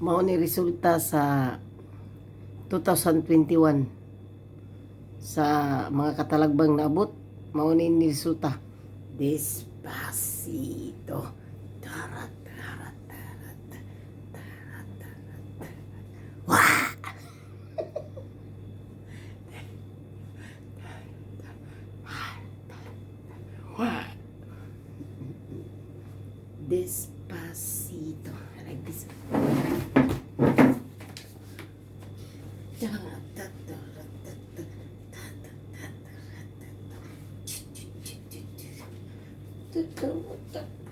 mao ni resulta sa 2021 sa mga katalagbang naabot. Mao ni resulta. Despacito. Tarat, tarat, tarat, tarat, tarat. Wah! Wah! Despacito. I like this. Despacito. Despacito.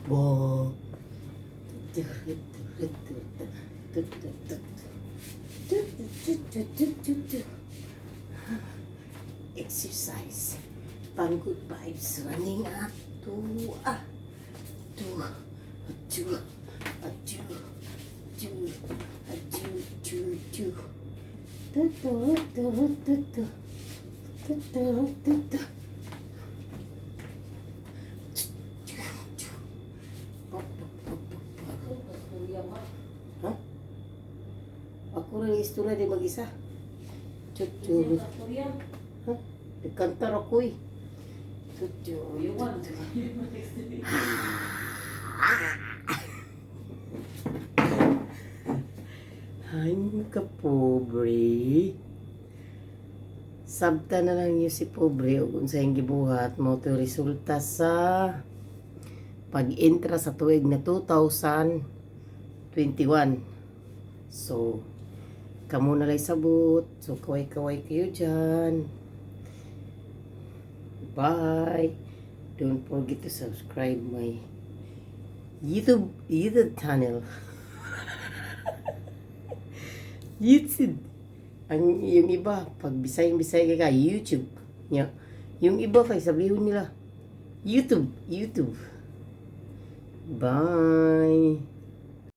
Bo. Exercise. Pang good vibes. Running up to Ha? Ako rin istorya di mag-isa. Chuchu. Ha? Nagkantar ako eh. Chuchu. Ay, ka pobre. Sabta na lang yun si pobre o kung sa yung gibuhat mo ito resulta sa pag-intra sa tuig na 2021. So, kamo na lang sabot. So, kaway-kaway kayo dyan. Bye. Don't forget to subscribe my YouTube channel. YouTube. Yung iba, pag Bisay ka, YouTube. Yung iba, kay sabihin nila, YouTube. Bye.